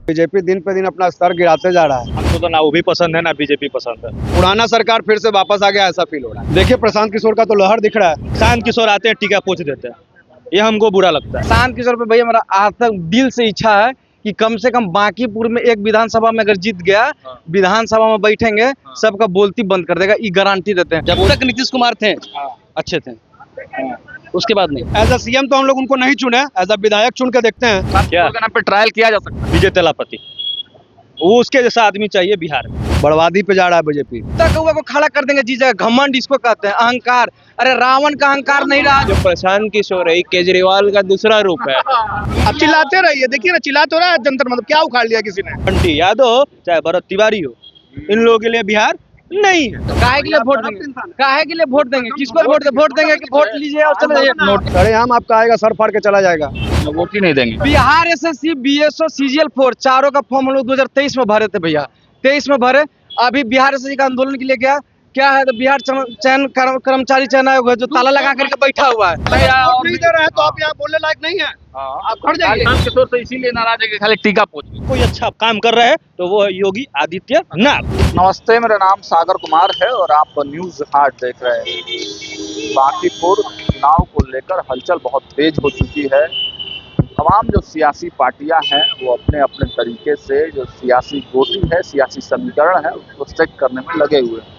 BJP दिन पे दिन अपना स्तर गिराते जा रहा है। हमको तो ना वो भी पसंद है ना बीजेपी पसंद है। पुराना सरकार फिर से वापस आ गया ऐसा फील हो रहा है। देखिए प्रशांत किशोर का तो लहर दिख रहा है। शांत किशोर आते हैं टीका पूछ देते हैं, ये हमको बुरा लगता है। शांत किशोर पे भैया मेरा आज तक दिल से इच्छा है कि कम से कम बांकीपुर में एक विधानसभा में अगर जीत गया, विधानसभा में बैठेंगे, सबका बोलती बंद कर देगा, ये गारंटी देते हैं। जब तक नीतीश कुमार थे अच्छे थे, उसके बाद नहीं। एज अ सीएम तो हम लोग उनको नहीं चुने, एज अ विधायक चुन के देखते हैं। क्या नाम पे ट्रायल किया जा सकता है? विजय तेलापति, वो उसके जैसा आदमी चाहिए बिहार में। बर्बादी पे जा रहा है बीजेपी। तक को खड़ा कर देंगे जी जगह। घमंड इसको कहते हैं, अहंकार। अरे रावण का अहंकार नहीं रहा। जो प्रशांत किशोर है केजरीवाल का दूसरा रूप है। अब चिल्लाते रहिए, देखिए ना चिल्ला तो रहा है जंतर मतलब क्या उखाड़ लिया किसी ने। बंटी यादव हो चाहे भरत तिवारी हो, इन लोगों के लिए बिहार नहीं है। काहे के लिए वोट देंगे? काहे के लिए वोट देंगे? किसको वोट देंगे कि वोट लीजिए और चले जाइए? सरेआम आपका आएगा, सर फाड़ के चला जाएगा। वोट ही नहीं देंगे। बिहार एसएससी, बीएसओ, सीजीएल 4 चारों का फॉर्म हम लोग 2023 में भरे थे भैया। 23 में भरे। अभी बिहार एसएससी का आंदोलन के लिए गया, क्या है तो बिहार चयन कर्मचारी चयन आयोग है जो ताला लगा करके बैठा हुआ है। वोट नहीं दे रहा है तो आप यहाँ बोलने लायक नहीं है, आप खड़ जाइए। प्रशांत किशोर तो इसीलिए नाराज है कि खाली टीका पूछ। कोई अच्छा काम कर रहा है तो वो है योगी आदित्यनाथ। नमस्ते, मेरा नाम सागर कुमार है और आप न्यूज हाट देख रहे हैं। बांकीपुर चुनाव को लेकर हलचल बहुत तेज हो चुकी है। तमाम जो सियासी पार्टियां हैं वो अपने अपने तरीके से जो सियासी वोटिंग है, सियासी समीकरण है, उसको सेट करने में लगे हुए हैं।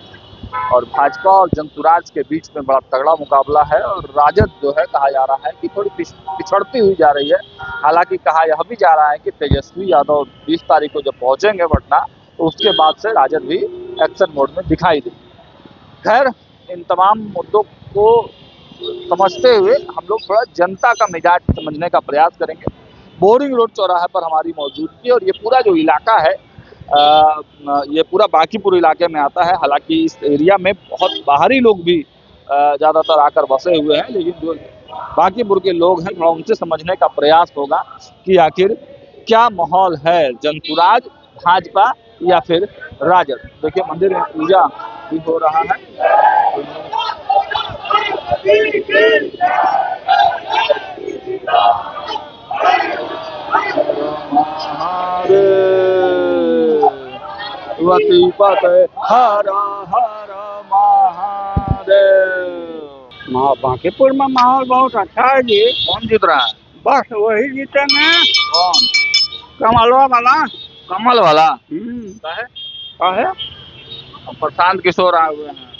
और भाजपा और जनसुराज के बीच में बड़ा तगड़ा मुकाबला है और राजद जो है कहा जा रहा है कि थोड़ी पिछड़ती हुई जा रही है। हालांकि कहा यह भी जा रहा है कि तेजस्वी यादव 20 तारीख को जब पहुंचेंगे पटना तो उसके बाद से राजद भी एक्शन मोड में दिखाई देगी। खैर, इन तमाम मुद्दों को समझते हुए हम लोग थोड़ा जनता का मिजाज समझने का प्रयास करेंगे। बोरिंग रोड चौराहे पर हमारी मौजूदगी और ये पूरा जो इलाका है ये पूरा बांकीपुर इलाके में आता है। हालांकि इस एरिया में बहुत बाहरी लोग भी ज़्यादातर आकर बसे हुए हैं, लेकिन जो बांकीपुर के लोग हैं थोड़ा उनसे समझने का प्रयास होगा कि आखिर क्या माहौल है, जनसुराज, भाजपा या फिर राजद। देखिए मंदिर में पूजा भी हो रहा है। हर हर महादेव। बांकीपुर में माहौल बहुत अच्छा है जी। कौन जीत रहा है? बस वही जीतेंगे। कौन? कमलवा वाला। कमल वाला है और प्रशांत किशोर आए हुए हैं।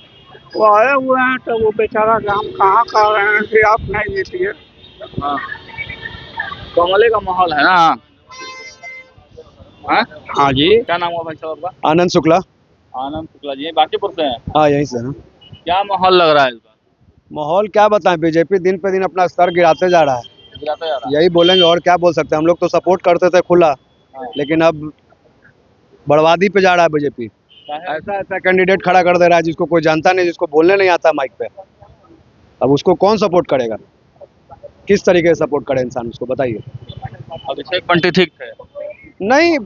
वो आए हुए हैं तो वो बेचारा काम कहाँ कर रहे हैं कि आप नहीं जीतिए। हाँ, कमले का माहौल है ना। हाँ जी। क्या नाम हुआ भाई साहब आपका? आनंद शुक्ला। आनंद शुक्ला जी, बांकीपुर से हैं। हाँ यहीं से है। क्या माहौल लग रहा है इस बार? माहौल क्या बताएं, बीजेपी दिन पे दिन अपना स्तर गिराते जा रहा है। गिराता जा रहा यही बोलेंगे और क्या बोल सकते हैं। हम लोग तो सपोर्ट करते थे खुला, लेकिन अब बर्बादी पे जा रहा है बीजेपी। है। ऐसा ऐसा कैंडिडेट खड़ा कर दे रहा है जिसको कोई जानता नहीं, जिसको बोलने नहीं आता माइक पे। अब उसको कौन सपोर्ट करेगा? किस तरीके से सपोर्ट करे इंसान, उसको बताइए। अभिषेक बंटी ठीक थे? नहीं,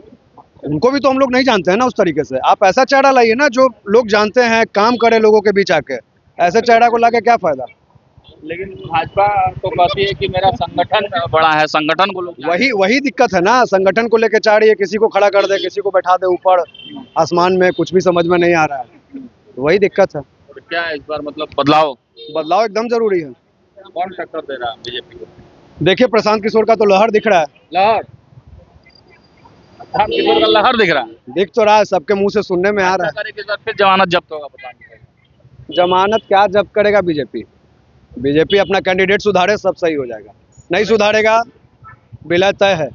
उनको भी तो हम लोग नहीं जानते हैं ना उस तरीके से। आप ऐसा चेहरा लाइए ना जो लोग जानते हैं, काम करे लोगों के बीच आके। ऐसे चेहरा को लाके क्या फायदा? लेकिन भाजपा तो कहती है कि मेरा संगठन बड़ा है, संगठन को लोग वही दिक्कत है ना। संगठन को लेके चाह रही है, किसी को खड़ा कर दे, किसी को बैठा दे ऊपर आसमान में, कुछ भी समझ में नहीं आ रहा है। वही दिक्कत है। तो क्या है इस बार मतलब बदलाव एकदम जरूरी है। कौन टक्कर दे रहा है बीजेपी को? देखिए प्रशांत किशोर का तो लहर दिख रहा है। लहर? प्रशांत किशोर का लहर दिख रहा है? दिख तो रहा है, सबके मुंह से सुनने में आ रहा है। इस बार फिर जमानत जब्त होगा, पता नहीं। जमानत क्या जब्त करेगा बीजेपी अपना कैंडिडेट सुधारे, सब सही हो जाएगा। नहीं सुधारेगा, विलय तय है।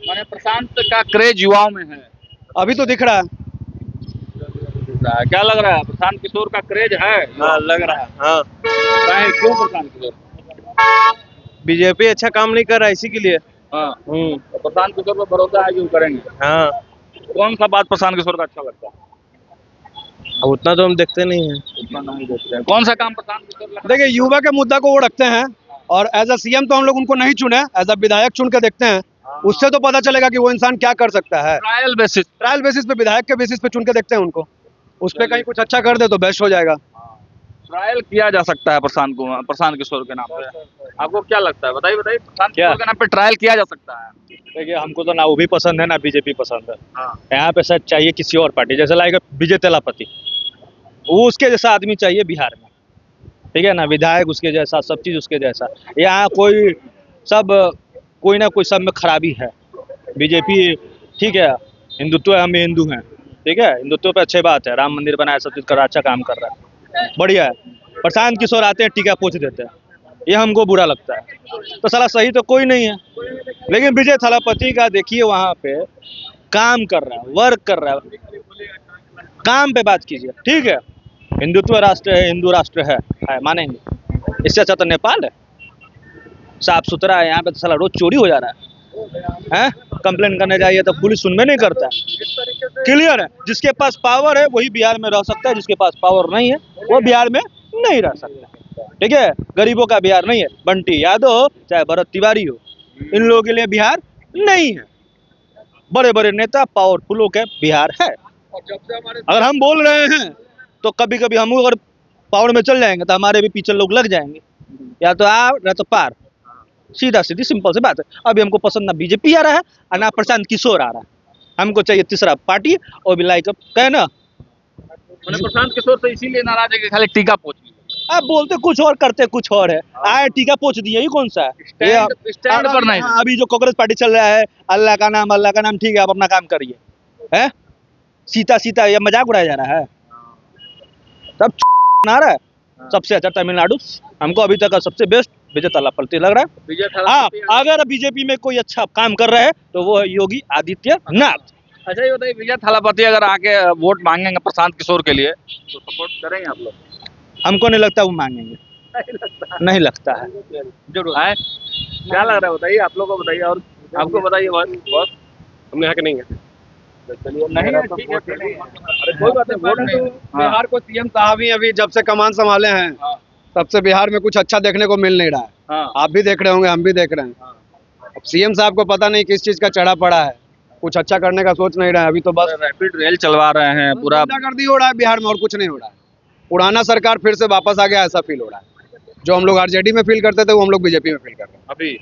माने प्रशांत का क्रेज युवाओं में है, अभी तो दिख रहा है। क्या लग रहा है? प्रशांत किशोर का क्रेज है? हाँ लग रहा है। हाँ, क्यों प्रशांत किशोर? बीजेपी अच्छा काम नहीं कर रहा है इसी के लिए। हाँ, तो प्रशांत किशोर पर भरोसा है कि वो करेंगे। हाँ, कौन सा बात प्रशांत किशोर का अच्छा लगता है? उतना तो हम देखते नहीं है। उतना नहीं देखते हैं। कौन सा काम प्रशांत किशोर लगता है? देखिए युवा के मुद्दा को वो रखते हैं और एज अ सीएम तो हम लोग उनको नहीं चुने, एज अ विधायक चुन के देखते हैं। उससे तो पता चलेगा कि वो इंसान क्या कर सकता है। ट्रायल बेसिस पे, विधायक के बेसिस पे चुन के देखते हैं उनको। उस पर कहीं कुछ अच्छा कर दे तो बेस्ट हो जाएगा। ट्रायल किया जा सकता है प्रशांत किशोर के नाम पे, आपको क्या लगता है? बताइए बताइए, प्रशांत क्या? किशोर के नाम पे ट्रायल किया जा सकता है? देखिए हमको तो ना वो भी पसंद है ना बीजेपी पसंद है। हाँ। यहाँ पे शायद चाहिए किसी और पार्टी, जैसे लाइक विजय थलापति, वो उसके जैसा आदमी चाहिए बिहार में, ठीक है ना, विधायक उसके जैसा, सब चीज उसके जैसा। यहाँ कोई ना कोई सब में खराबी है। बीजेपी ठीक है, हिंदुत्व है, हम भी हिंदू हैं, ठीक है, हिंदुत्व पे अच्छी बात है, राम मंदिर बनाया, सब चीज कर अच्छा काम कर रहा है, बढ़िया है। प्रशांत किशोर आते हैं टीका पोछ देते हैं, ये हमको बुरा लगता है। तो साला सही तो कोई नहीं है, लेकिन विजय थलापति का देखिए वहां पे काम कर रहा है, वर्क कर रहा है, काम पे बात कीजिए, ठीक है। हिंदुत्व राष्ट्र है, हिंदू राष्ट्र है मानेंगे। इससे अच्छा तो नेपाल है, साफ सुथरा है। यहाँ पे तो साला रोज चोरी हो जा रहा है? कंप्लेन करने जाइए तो पुलिस सुनने नहीं करता है। क्लियर है, जिसके पास पावर है वही बिहार में रह सकता है, जिसके पास पावर नहीं है वो बिहार में नहीं रह सकता, ठीक है। गरीबों का बिहार नहीं है, बंटी यादव हो चाहे भरत तिवारी हो, इन लोगों के लिए बिहार नहीं है। बड़े बड़े नेता पावरफुल के बिहार है। अगर हम बोल रहे हैं तो कभी कभी हम अगर पावर में चल जाएंगे तो हमारे भी पीछे लोग लग जाएंगे, या तो आर या तो पार, सीधा सीधी सिंपल सी बात है। अभी हमको पसंद ना बीजेपी आ रहा है और ना प्रशांत किशोर आ रहा है, हमको चाहिए तीसरा पार्टी, और भी लाइक कहना प्रशांत किशोर से इसीलिए नाराज है कि खाली टीका पोछ ली। आप बोलते कुछ और करते कुछ और है। आए टीका पोछ दिए, ये कौन सा है? स्टैंड पर नहीं। अभी जो कांग्रेस पार्टी चल रहा है, अल्लाह का नाम, ठीक है, आप अपना काम करिए, है सीता ये मजाक उड़ाया जा रहा है, सब आ रहा है। सबसे अच्छा तमिलनाडु हमको अभी तक का सबसे बेस्ट विजय थलापति लग रहा है। हाँ, अगर बीजेपी में कोई अच्छा काम कर रहा है तो वो है योगी आदित्यनाथ। अच्छा ये बताइए, विजय थलापति अगर आके वोट मांगेंगे प्रशांत किशोर के लिए तो सपोर्ट करेंगे आप लोग? हमको नहीं लगता वो मांगेंगे, नहीं लगता है। जरूर है, क्या लग रहा है बताइए, आप लोग को बताइए और आपको बताइए। बस हम यहाँ के नहीं है। नहीं है, ठीक है, अरे कोई बात नहीं, वोट नहीं। बिहार को सीएम साहब ही अभी जब से कमान संभाले हैं, तब से बिहार में कुछ अच्छा देखने को मिल नहीं रहा है। हाँ। आप भी देख रहे होंगे, हम भी देख रहे हैं। अब सीएम साहब को पता नहीं किस चीज का चढ़ा पड़ा है, कुछ अच्छा करने का सोच नहीं रहा है। अभी तो बस रैपिड रेल चलवा रहे हैं, पूरा गुंडागर्दी हो रहा है बिहार में, और कुछ नहीं हो रहा है। पुराना सरकार फिर से वापस आ गया, ऐसा फील हो रहा है। जो हम लोग आरजेडी में फील करते थे वो हम लोग बीजेपी में फील कर रहे हैं, अभी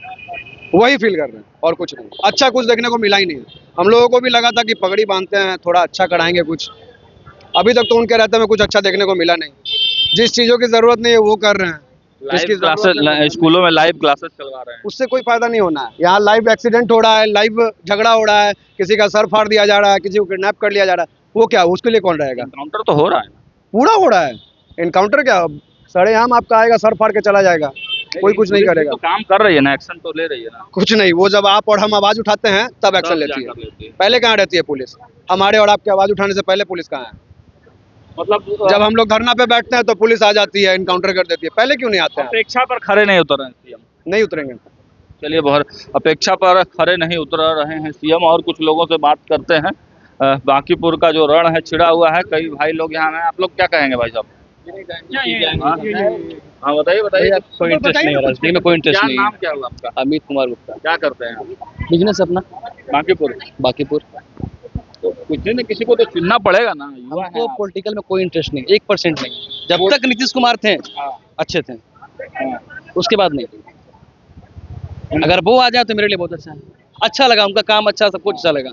वही फील कर रहे हैं, और कुछ नहीं। अच्छा कुछ देखने को मिला ही नहीं है। हम लोगों को भी लगा था कि पगड़ी बांधते हैं, थोड़ा अच्छा कराएंगे कुछ, अभी तक तो उनके रहते में कुछ अच्छा देखने को मिला नहीं। जिस चीजों की जरूरत नहीं है वो कर रहे हैं, जिसकी क्लासेस स्कूलों में लाइव क्लासेस चलवा रहे हैं। उससे कोई फायदा नहीं होना है। यहाँ लाइव एक्सीडेंट हो रहा है, लाइव झगड़ा हो रहा है, किसी का सर फाड़ दिया जा रहा है, किसी को किडनैप कर लिया जा रहा है, वो क्या, उसके लिए कौन रहेगा? काउंटर तो हो रहा है, पूरा हो रहा है। इनकाउंटर क्या, सरेआम आपका आएगा, सर फाड़ के चला जाएगा, कोई कुछ नहीं करेगा। तो काम कर रही है ना, एक्शन तो ले रही है ना। कुछ नहीं, वो जब आप और हम आवाज उठाते हैं तब एक्शन लेती है। पहले कहाँ रहती है पुलिस? हमारे और आपके आवाज उठाने से पहले पुलिस कहाँ है? मतलब जब हम लोग धरना पे बैठते हैं तो पुलिस आ जाती है, इनकाउंटर कर देती है। पहले क्यों नहीं आते हैं? अपेक्षा पर खड़े नहीं उतर रहे हैं सीएम। नहीं उतरेंगे। चलिए, बहुत अपेक्षा पर खड़े नहीं उतर रहे हैं सीएम, और कुछ लोगों से बात करते हैं। बांकीपुर का जो रण है छिड़ा हुआ है, कई भाई लोग यहाँ हैं, आप लोग क्या कहेंगे भाई साहब? हाँ बताइए बताइए। कोई इंटरेस्ट नहीं है राजनीति में, कोई इंटरेस्ट क्या नहीं नाम है। क्या हुआ आपका? अमित कुमार गुप्ता। क्या करते हैं आप? बिजनेस अपना बांकीपुर। बांकीपुर। तो किसी न किसी को तो चुनना पड़ेगा ना, युवा है हमको आप। पॉलिटिकल में कोई इंटरेस्ट नहीं, 1% नहीं। जब तक नीतीश कुमार थे हाँ, अच्छे थे, हाँ। उसके बाद नहीं। अगर वो आ जाए तो मेरे लिए बहुत अच्छा है, अच्छा लगा, उनका काम अच्छा, सब कुछ अच्छा लगा।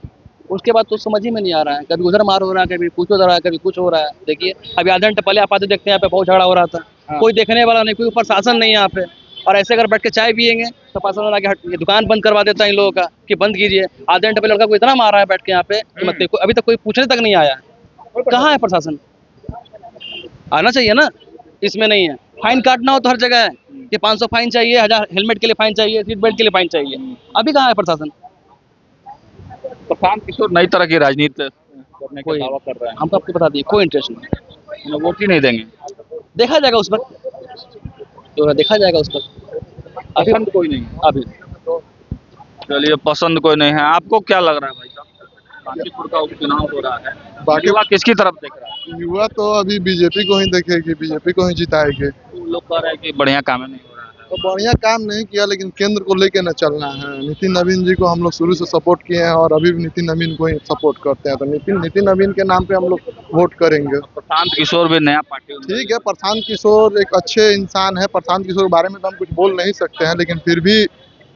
उसके बाद तो समझ ही में नहीं आ रहा है, कभी उधर मार हो रहा है, कभी कुछ हो रहा है, कभी कुछ हो रहा है। देखिए अभी आधा घंटे पहले आप आते देखते हैं यहाँ पे बहुत झगड़ा हो रहा था, कोई देखने वाला नहीं, कोई ऊपर शासन नहीं है यहाँ पे। और ऐसे अगर बैठ के चाय पियेंगे तो शासन वाला ये दुकान बंद करवा देता है इन लोगों का कि बंद कीजिए। आधे घंटे पहले लड़का को इतना मारा है बैठ के यहाँ पे कि मतलब अभी तक कोई पूछने तक नहीं आया। कहाँ है प्रशासन? आना चाहिए ना, इसमें नहीं है। फाइन काटना हो तो हर जगह है कि 500 फाइन चाहिए, 1000 हेलमेट के लिए फाइन चाहिए, सीट बेल्ट के लिए फाइन चाहिए। अभी कहाँ है प्रशासन? प्रशांत किशोर नई तरह की राजनीति करने का दावा कर रहे हैं। हमको आपको बता दिए, कोई इंटरेस्ट नहीं। वोट ही नहीं देंगे, देखा जाएगा उस पर, जो है देखा जाएगा उस पर। पसंद कोई नहीं है। अभी चलिए, पसंद कोई नहीं है। आपको क्या लग रहा है भाई साहब? बांकीपुर का उपचुनाव हो रहा है, बाकी युवा किसकी तरफ देख रहा है? युवा तो अभी बीजेपी को ही देखेगी, बीजेपी को ही जिताएगी। लोग कह रहे हैं कि बढ़िया काम नहीं हो रहा है। तो बढ़िया काम नहीं किया, लेकिन केंद्र को लेके न चलना है। नितिन नवीन जी को हम लोग शुरू से सपोर्ट किए हैं और अभी भी नितिन नवीन को ही सपोर्ट करते हैं, तो नितिन नवीन के नाम पे हम लोग वोट करेंगे। प्रशांत किशोर भी नया पार्टी ठीक है, प्रशांत किशोर एक अच्छे इंसान है। प्रशांत किशोर के बारे में तो हम कुछ बोल नहीं सकते हैं, लेकिन फिर भी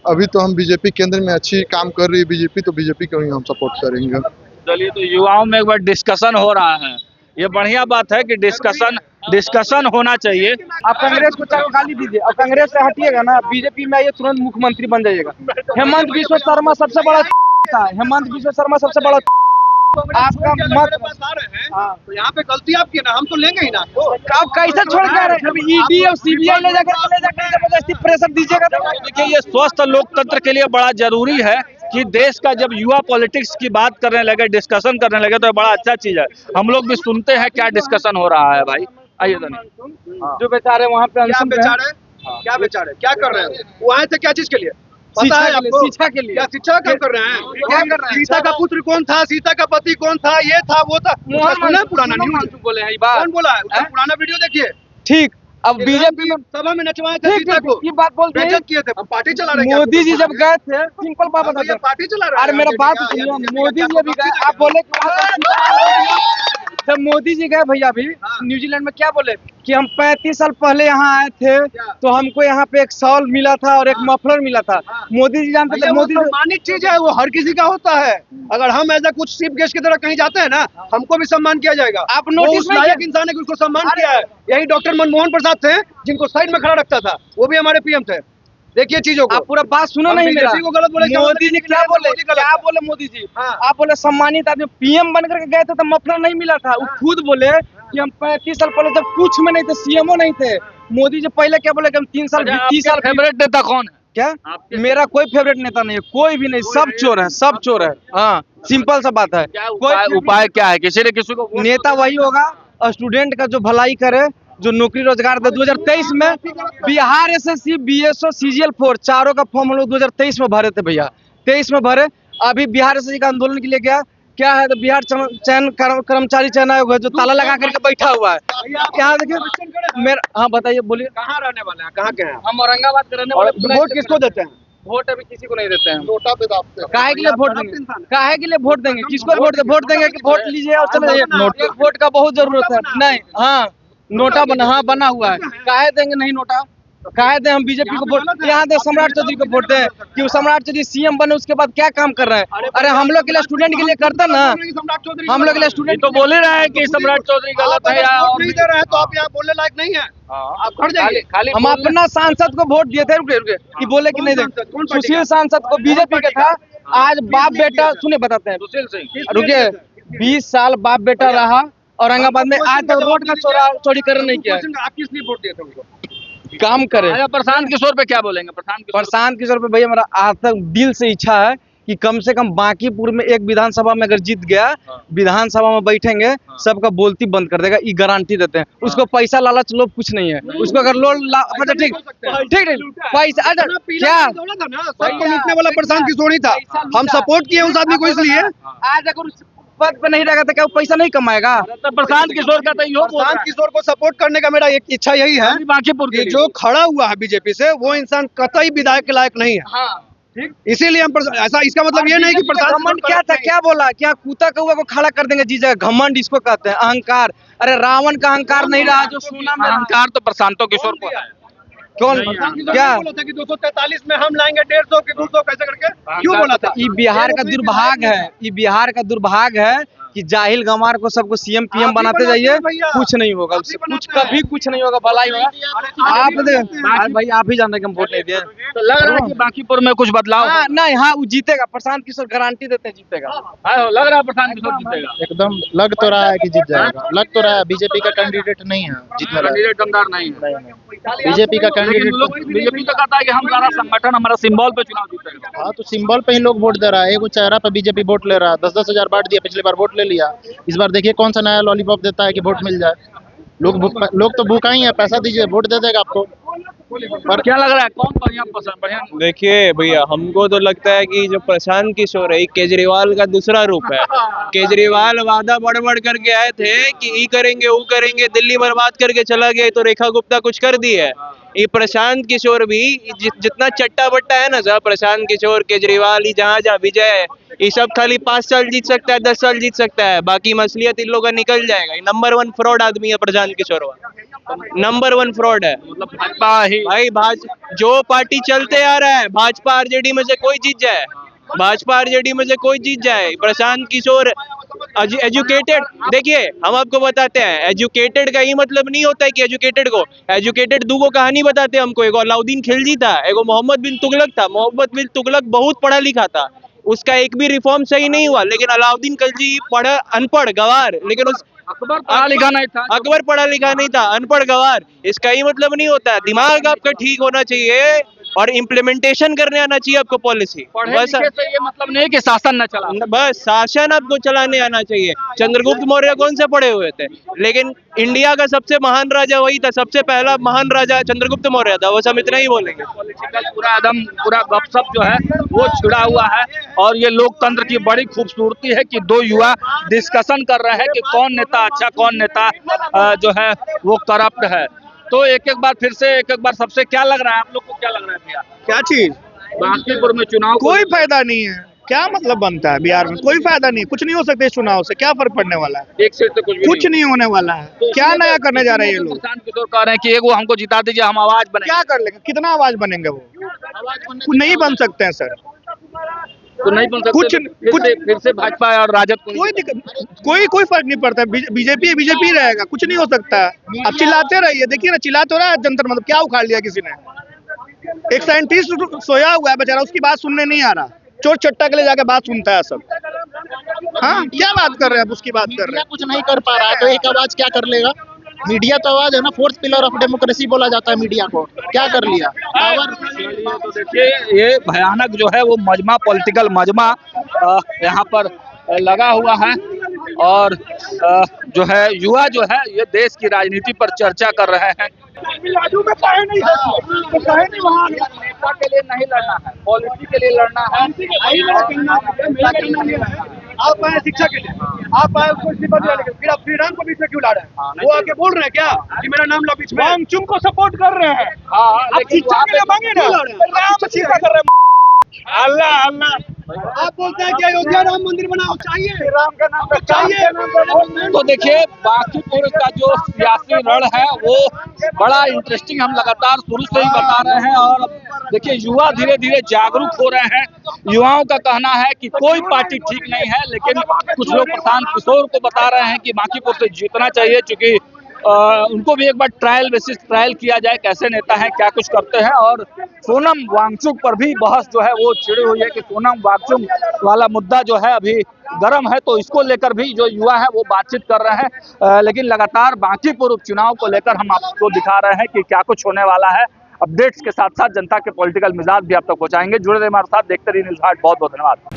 अभी तो हम बीजेपी केंद्र में अच्छी काम कर रही है बीजेपी, तो बीजेपी को ही हम सपोर्ट करेंगे। चलिए, तो युवाओं में एक बार डिस्कशन हो रहा है, ये बढ़िया बात है कि डिस्कशन होना चाहिए। आप कांग्रेस को चाहे गाली दीजिए, अब कांग्रेस से हटिएगा ना, बीजेपी में आइए, तुरंत मुख्यमंत्री बन जाइएगा। हेमंत बिश्व शर्मा सबसे बड़ा था, हेमंत बिश्व शर्मा सबसे बड़ा आपका मत आ रहे हैं तो यहाँ पे गलती आपकी है ना, हम तो लेंगे ही ना। आप कैसे छोड़ के आ रहे हैं? अभी ईडी और सीबीआई ले जाकर जबरदस्ती प्रेशर दीजिएगा तो देखिए, ये स्वस्थ लोकतंत्र के लिए बड़ा जरूरी है कि देश का जब युवा पॉलिटिक्स की बात करने लगे, डिस्कशन करने लगे, तो बड़ा अच्छा चीज है। हम लोग भी सुनते हैं क्या डिस्कशन हो रहा है। भाई आइए तो नहीं, जो बेचारे वहाँ पे क्या अनशन पे हैं। बेचारे क्या बेचारे क्या कर रहे हैं? वो आए थे क्या चीज के लिए पता है आपको? शिक्षा के लिए। क्या शिक्षा का काम कर रहे हैं? क्या कर रहे हैं? सीता का पुत्र कौन था, सीता का पति कौन था, ये था वो था, सुना है पुराना न्यूज? बोले हैं ये बात। कौन बोला है? उसका पुराना वीडियो देखिए। ठीक, अब बीजेपी में सभा में नचवाए थे सीता को, ये बात बोलते हैं। बेइज्जत किए थे। हम पार्टी चला रहे हैं। मोदी जी जब गए थे, सिंपल बात बता ये पार्टी चला रहे हैं। अरे मेरा बात सुनिए, मोदी जी अभी गए, आप बोले जब मोदी जी गए भैया अभी न्यूजीलैंड में, क्या बोले कि हम 35 साल पहले यहाँ आए थे तो हमको यहाँ पे एक शॉल मिला था और एक मफलर मिला था। मोदी जी जानते थे, मोदी सम्मानित चीज है, वो हर किसी का होता है। अगर हम ऐसा कुछ चीफ गेस्ट की तरह कहीं जाते हैं ना, हमको भी सम्मान किया जाएगा। आप नोटिस नहीं लायक इंसान है कि उसको सम्मान किया है। यही डॉक्टर मनमोहन प्रसाद थे, जिनको साइड में खड़ा रखता था, वो भी हमारे पीएम थे। देखिए चीजों को, आप पूरा बात सुनो नहीं मेरा। को गलत बोले, मोदी जी क्या बोले, क्या बोले मोदी जी? आप बोले सम्मानित आदमी, पीएम बन करके गए थे तो मफलर नहीं मिला था। वो खुद बोले कि हम 35 साल पहले जब कुछ में नहीं थे, सीएमओ नहीं थे। मोदी जी पहले क्या बोले कि हम 3 साल 30 साल। फेवरेट नेता कौन है? क्या मेरा कोई फेवरेट नेता नहीं है, कोई भी नहीं, सब चोर है, सब चोर है। हाँ, सिंपल सा बात है। कोई उपाय क्या है? किसी ने किसी को नेता वही होगा स्टूडेंट का जो भलाई करे, जो नौकरी रोजगार दे। 2023 में बिहार एसएससी, बीएसओ, सीजीएल 4 चारों का फॉर्म हम लोग 2023 में भरे थे भैया, 23 में भरे। अभी बिहार एसएससी का आंदोलन के लिए गया, क्या है तो बिहार कर्मचारी चयन आयोग है जो ताला लगा करके बैठा हुआ है। यहाँ देखिए मेरा, हाँ बताइए, बोलिए। कहाँ रहने वाले हैं, कहाँ के हैं? हम औरंगाबाद के रहने वाले। वोट किसको देते हैं? वोट अभी किसी को नहीं देते हैं। नोटा पे दाबते हैं। काहे के लिए वोट देंगे? काहे के लिए वोट देंगे? किसको वोट देंगे कि वोट लीजिए और चले जाइए? वोट का बहुत जरूरत है। नहीं, हाँ नोटा बना हुआ है। काहे देंगे नहीं नोटा? काहे दे हम बीजेपी को वोट? यहाँ दे सम्राट चौधरी को वोट दे कि वो सम्राट चौधरी सीएम बने, उसके बाद क्या काम कर रहे हैं? अरे हम लोग के लिए, स्टूडेंट के लिए करता ना, हम लोग के लिए स्टूडेंट तो बोल ही रहे हैं कि सम्राट चौधरी गलत है या वोट नहीं दे रहे हैं तो आप यहाँ बोलने लायक नहीं है। आप हट जाइए। खाली हम अपना सांसद को वोट दिए थे। रुके कि बोले कि नहीं दे, सुशील सांसद को, बीजेपी का था। आज बाप बेटा, सुने बताते हैं, सुशील सिंह रुके 20 साल बाप बेटा रहा औरंगाबाद में, आज तक रोड का चोरी कर नहीं किया। आप किस लिए वोट दिए थे उनको? काम करे। प्रशांत किशोर पे क्या बोलेंगे? प्रशांत किशोर पे भैया मेरा आज तक दिल से इच्छा है कि कम से कम बांकीपुर में एक विधानसभा में अगर जीत गया, विधानसभा में बैठेंगे, सबका बोलती बंद कर देगा, ये गारंटी देते हैं। उसको पैसा लालच लोग कुछ नहीं है उसको। अगर लोग अच्छा ठीक पैसा, अच्छा क्या जीतने वाला प्रशांत किशोर ही था, हम सपोर्ट किए उस आदमी को इसलिए। आज अगर उस पद पे नहीं रहेगा तो क्या वो पैसा नहीं कमाएगा? तो प्रशांत किशोर का तो प्रशांत किशोर को सपोर्ट करने का मेरा एक इच्छा यही है बांकीपुर कि जो खड़ा हुआ है बीजेपी से, वो इंसान कतई विधायक के लायक नहीं है। ठीक, इसीलिए हम ऐसा, इसका मतलब ये नहीं कि घमंड क्या था, क्या बोला, क्या कुत्ता कौवा को खड़ा कर देंगे जी जगह? घमंड इसको कहते हैं, अहंकार। अरे रावण का अहंकार नहीं रहा जो सोना में। अहंकार तो प्रशांतो किशोर को है। कौन क्या बोला था कि 243 में हम लाएंगे 150 के 200 कैसे करके, क्यों बोला था? ये बिहार का दुर्भाग्य है, ये बिहार का दुर्भाग्य है कि जाहिल गंवार को सबको सीएम पीएम बनाते जाइए, कुछ नहीं होगा उससे, कुछ कभी कुछ नहीं होगा, भलाई होगा। आप भाई आप ही जानते हैं कि हम वोट नहीं दिए। तो लग रहा है कि बांकीपुर में कुछ बदलाव है? नहीं, हाँ वो जीतेगा, प्रशांत किशोर गारंटी देते हैं जीतेगा। लग रहा है प्रशांत किशोर जीतेगा। एकदम लग तो रहा है कि जीत जाएगा, लग तो रहा है। बीजेपी का कैंडिडेट नहीं है जीतने वाला, कैंडिडेट दमदार नहीं है। बीजेपी का कैंडिडेट। बीजेपी तो कहता है कि हम सारा संगठन हमारा सिंबल पे चुनाव जीतेगा। हाँ, तो सिंबल पे ही लोग वोट दे रहा है। एगो चेहरा पे बीजेपी वोट ले रहा है, 10-10 हजार बांट दिया, पिछली बार वोट ले लिया, इस बार देखिए कौन सा नया लॉलीपॉप देता है कि वोट मिल जाए। लोग तो भूखा ही है, पैसा दीजिए वोट दे देगा आपको। पर क्या लग रहा है कौन बढ़िया पसंद? बढ़िया देखिए भैया, हमको तो लगता है कि जो प्रशांत किशोर है, केजरीवाल का दूसरा रूप है। केजरीवाल वादा बढ़ करके आए थे कि ये करेंगे वो करेंगे, दिल्ली बर्बाद करके चला गया, तो रेखा गुप्ता कुछ कर दी है। ये प्रशांत किशोर भी जितना चट्टा बट्टा है ना सर, प्रशांत किशोर, केजरीवाल, ये जहाँ जहाँ विजय है, ये सब खाली 5 साल जीत सकता है, 10 साल जीत सकता है, बाकी मसलियत इन लोगों का निकल जाएगा। ये नंबर 1 फ्रॉड आदमी है प्रशांत किशोर, नंबर 1 फ्रॉड है। मतलब भाजपा ही भाई जो पार्टी चलते आ रहा है, भाजपा आरजेडी में से कोई जीत जाए, भाजपा आरजेडी में से कोई जीत जाए, प्रशांत किशोर एजुकेटेड। देखिए हम आपको बताते हैं, एजुकेटेड का ही मतलब नहीं होता है कि एजुकेटेड को, एजुकेटेड दूगो कहानी बताते हैं हमको। एगो अलाउद्दीन खिलजी था, एगो मोहम्मद बिन तुगलक था। मोहम्मद बिन तुगलक बहुत पढ़ा लिखा था, उसका एक भी रिफॉर्म सही नहीं हुआ, लेकिन अलाउद्दीन खिलजी पढ़ा, अनपढ़ गवार, लेकिन उस अकबर पढ़ा लिखा नहीं था, अकबर पढ़ा लिखा नहीं था, अनपढ़ गवार। इसका ही मतलब नहीं होता है, दिमाग आपका ठीक होना चाहिए और इम्प्लीमेंटेशन करने आना चाहिए आपको पॉलिसी। बस से ये मतलब नहीं कि शासन न चला, बस शासन आपको चलाने आना चाहिए। चंद्रगुप्त मौर्य कौन से पढ़े हुए थे, लेकिन इंडिया का सबसे महान राजा वही था, सबसे पहला महान राजा चंद्रगुप्त मौर्य था। बस हम इतना ही बोलेंगे। पॉलिटिकल पूरा गपशप जो है वो छिड़ा हुआ है और ये लोकतंत्र की बड़ी खूबसूरती है कि दो युवा डिस्कशन कर रहे हैं कि कौन नेता अच्छा, कौन नेता जो है वो करप्ट है। तो एक बार फिर से एक बार सबसे क्या लग रहा है, आप लोग को क्या लग रहा है भैया? क्या चीज? बांकीपुर में चुनाव कोई फायदा नहीं है, क्या मतलब बनता है बिहार में? कोई फायदा नहीं, कुछ नहीं हो सकता इस चुनाव से, क्या फर्क पड़ने वाला है? एक सीट से कुछ नहीं होने वाला है। तो क्या नया करने जा रहे हैं ये लोग? प्रशांत किशोर कह रहे हैं कि एगो हमको जिता दीजिए, हम आवाज बने। क्या कर लेंगे, कितना आवाज बनेंगे वो? नहीं बन सकते हैं सर, तो नहीं बन सकते। कुछ फिर से भाजपा और राजद को कोई दिक्कत, कोई फर्क नहीं पड़ता है। बीजेपी रहेगा, कुछ नहीं हो सकता है। अब चिल्लाते रहिए, देखिए ना चिल्ला तो रहा है जंतर मतलब, क्या उखाड़ लिया किसी ने? एक साइंटिस्ट सोया हुआ है बेचारा, उसकी बात सुनने नहीं आ रहा, चोर चट्टा के लिए जाके बात सुनता है सब। हाँ, क्या बात कर रहे हैं, उसकी बात कर रहे हैं। कुछ नहीं कर पा रहा है तो एक आवाज क्या कर लेगा? मीडिया तो आवाज है ना, फोर्थ पिलर ऑफ डेमोक्रेसी बोला जाता है मीडिया को। क्या कर लिया? तो देखिए ये भयानक जो है वो मजमा, पॉलिटिकल मजमा यहाँ पर लगा हुआ है और जो है युवा जो है ये देश की राजनीति पर चर्चा कर रहे हैं। नेता के लिए नहीं लड़ना है, पॉलिसी के लिए लड़ना है। आप आए शिक्षा के लिए, आप आए उसको इस्तीफा दिलाने के लिए, फिर आप श्री राम को बीच में क्यों ला रहे हैं? वो आके बोल रहे हैं क्या कि मेरा नाम लो बीच में? हम चुम को सपोर्ट कर रहे हैं। आप शिक्षा के लिए मांगे ना, राम शिक्षा कर रहे हैं। अल्लाह अल्लाह, आप बोलते हैं कि अयोध्या राम मंदिर बनाओ, चाहिए राम का नाम पे चाहिए। तो देखिए बांकीपुर का जो सियासी रण है वो बड़ा इंटरेस्टिंग हम लगातार शुरू से ही बता रहे हैं और देखिए युवा धीरे धीरे जागरूक हो रहे हैं। युवाओं का कहना है कि कोई पार्टी ठीक नहीं है, लेकिन कुछ लोग प्रशांत किशोर को बता रहे हैं कि बांकीपुर से जीतना चाहिए, क्योंकि उनको भी एक बार ट्रायल किया जाए कैसे नेता हैं, क्या कुछ करते हैं। और सोनम वांगचुक पर भी बहस जो है वो छिड़ी हुई है कि सोनम वांगचुक वाला मुद्दा जो है अभी गर्म है, तो इसको लेकर भी जो युवा है वो बातचीत कर रहे हैं। लेकिन लगातार बांकीपुर उपचुनाव को लेकर हम आपको दिखा रहे हैं कि क्या कुछ होने वाला है। अपडेट्स के साथ साथ जनता के पॉलिटिकल मिजाज भी आप तक पहुंचाएंगे। जुड़े रहिए हमारे साथ, देखते रहिए न्यूज़ हाट। बहुत बहुत धन्यवाद।